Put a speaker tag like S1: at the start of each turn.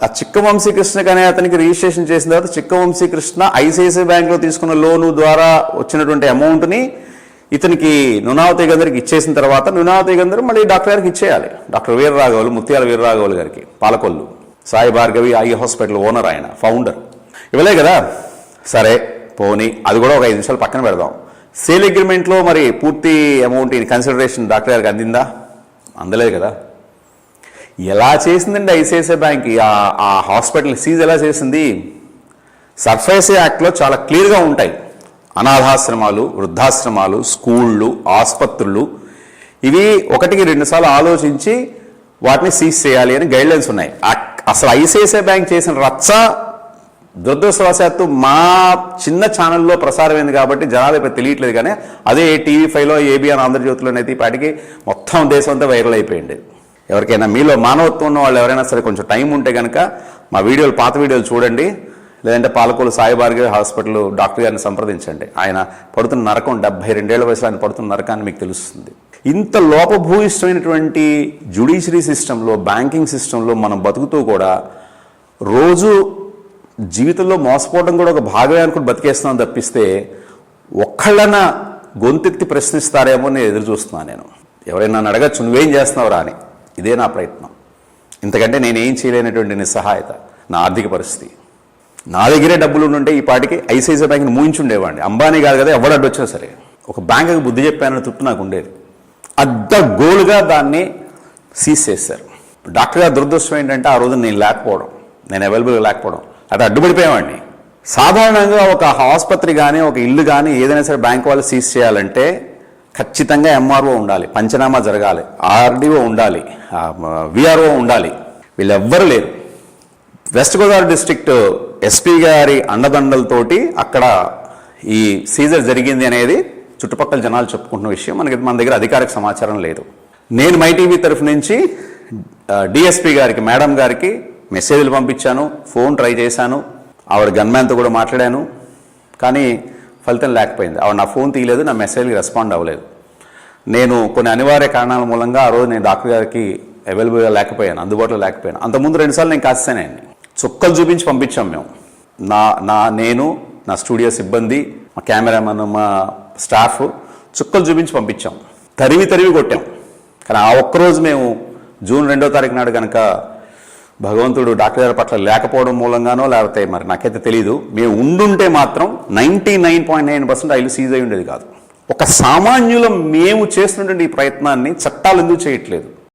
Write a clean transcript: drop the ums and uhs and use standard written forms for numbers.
S1: ఆ చిక్క వంశీకృష్ణకి అనే అతనికి రిజిస్ట్రేషన్ చేసిన తర్వాత చిక్క వంశీకృష్ణ ఐసిఐసిఐ బ్యాంక్లో తీసుకున్న లోను ద్వారా వచ్చినటువంటి అమౌంట్ని ఇతనికి నునావతి గంధర్కి ఇచ్చేసిన తర్వాత నునావతి గంధర్ మళ్ళీ డాక్టర్ గారికి ఇచ్చేయాలి. డాక్టర్ వీరరాఘవులు, ముత్యాల వీరరాఘవులు గారికి, Palakollu Sai Bhargavi eye hospital owner, ఆయన ఫౌండర్. ఇవ్వలే కదా, సరే పోనీ అది కూడా ఒక 5 నిమిషాలు పక్కన పెడదాం. సేల్ అగ్రిమెంట్లో మరి పూర్తి అమౌంట్ కన్సిడరేషన్ డాక్టర్ గారికి అందిందా? అందలేదు కదా. ఎలా చేసిందండి ఐసిఐసిఐ బ్యాంక్ ఆ హాస్పిటల్ సీజ్ ఎలా చేసింది? సర్ఫేసీ యాక్ట్లో చాలా క్లియర్గా ఉంటాయి. అనాథాశ్రమాలు, వృద్ధాశ్రమాలు, స్కూళ్ళు, ఆసుపత్రులు, ఇవి 1కి 2 సార్లు ఆలోచించి వాటిని సీజ్ చేయాలి అని గైడ్లైన్స్ ఉన్నాయి. అసలు ఐసిఐసిఐ బ్యాంక్ చేసిన రచ్చ దురదృష్టవశాత్తు మా చిన్న ఛానల్లో ప్రసారమైంది కాబట్టి జనాలు ఇప్పుడు తెలియట్లేదు. కానీ అదే TV5లో, ఏబిఎన్ ఆంధ్రజ్యోతిలోనైతే పాటికి మొత్తం దేశం అంతా వైరల్ అయిపోయింది. ఎవరికైనా మీలో మానవత్వం ఉన్న వాళ్ళు ఎవరైనా సరే కొంచెం టైం ఉంటే కనుక మా వీడియోలు, పాత వీడియోలు చూడండి. లేదంటే పాలకొల్లు సాయి భార్గవి హాస్పిటల్ డాక్టర్ గారిని సంప్రదించండి. ఆయన పడుతున్న నరకం, 72 ఏళ్ల వయసులో ఆయన పడుతున్న నరకాన్ని మీకు తెలుస్తుంది. ఇంత లోపభూయిష్టమైనటువంటి జ్యుడిషియరీ సిస్టంలో, బ్యాంకింగ్ సిస్టంలో మనం బతుకుతూ కూడా రోజు జీవితంలో మోసపోవడం కూడా ఒక భాగమే అనుకుని బతికేస్తున్నాం తప్పిస్తే ఒక్కళ్ళన గొంతెత్తి ప్రశ్నిస్తారేమో నేను ఎదురు చూస్తున్నాను. నేను ఎవరైనా అడగచ్చు, నువ్వేం చేస్తున్నావురా అని. ఇదే నా ప్రయత్నం. ఇంతకంటే నేనేం చేయలేనటువంటి నిస్సహాయత, నా ఆర్థిక పరిస్థితి. నా దగ్గరే డబ్బులు ఉంటే ఈ పాటికి ఐసిఐసిఐ బ్యాంక్ని మూయించుండేవాడిని. అంబానీ కాదు కదా, ఎవడు అడ్డొచ్చినా సరే. ఒక బ్యాంకుకి బుద్ధి చెప్పానని తృప్తి నాకు ఉండేది. అడ్డగోలుగా దాన్ని సీజ్ చేశారు. డాక్టర్ గారు దురదృష్టం ఏంటంటే ఆ రోజు నేను లేకపోవడం, నేను అవైలబుల్గా లేకపోవడం, అది అడ్డుపడిపోయేవాడిని. సాధారణంగా ఒక ఆసుపత్రి కానీ, ఒక ఇల్లు కానీ, ఏదైనా సరే బ్యాంక్ వాళ్ళు సీజ్ చేయాలంటే ఖచ్చితంగా ఎంఆర్ఓ ఉండాలి, పంచనామా జరగాలి, ఆర్డీఓ ఉండాలి, విఆర్ఓ ఉండాలి. వీళ్ళెవ్వరు లేరు. వెస్ట్ గోదావరి డిస్ట్రిక్ట్ ఎస్పీ గారి అండదండలతోటి అక్కడ ఈ సీజర్ జరిగింది అనేది చుట్టుపక్కల జనాలు చెప్పుకుంటున్న విషయం. మన దగ్గర అధికారిక సమాచారం లేదు. నేను మై టీవీ తరఫు నుంచి డిఎస్పీ గారికి, మేడం గారికి మెసేజ్లు పంపించాను, ఫోన్ ట్రై చేశాను, ఆవిడ గన్మ్యాన్తో కూడా మాట్లాడాను. కానీ ఫలితం లేకపోయింది. ఆవిడ నా ఫోన్ తీయలేదు, నా మెసేజ్కి రెస్పాండ్ అవ్వలేదు. నేను కొన్ని అనివార్య కారణాల మూలంగా ఆ రోజు నేను డాక్టర్ గారికి అవైలబుల్గా లేకపోయాను, అందుబాటులో లేకపోయాను. అంతకుముందు 2 సార్లు నేను కాస్తానండి. చుక్కలు చూపించి పంపించాం మేము. నేను నా స్టూడియో సిబ్బంది, మా కెమెరామన్, మా స్టాఫ్ చుక్కలు చూపించి పంపించాం. తరివి కొట్టాం. కానీ ఆ ఒక్కరోజు మేము జూన్ 2వ తారీఖు నాడు కనుక భగవంతుడు డాక్టర్ గారి పట్ల లేకపోవడం మూలంగానో లేకపోతే మరి నాకైతే తెలీదు, మేము ఉండుంటే మాత్రం 99.9% ఐలు సీజ్ అయి ఉండేది కాదు. ఒక సామాన్యులం మేము చేస్తున్నటువంటి ఈ ప్రయత్నాన్ని చట్టాలు ఎందుకు చేయట్లేదు?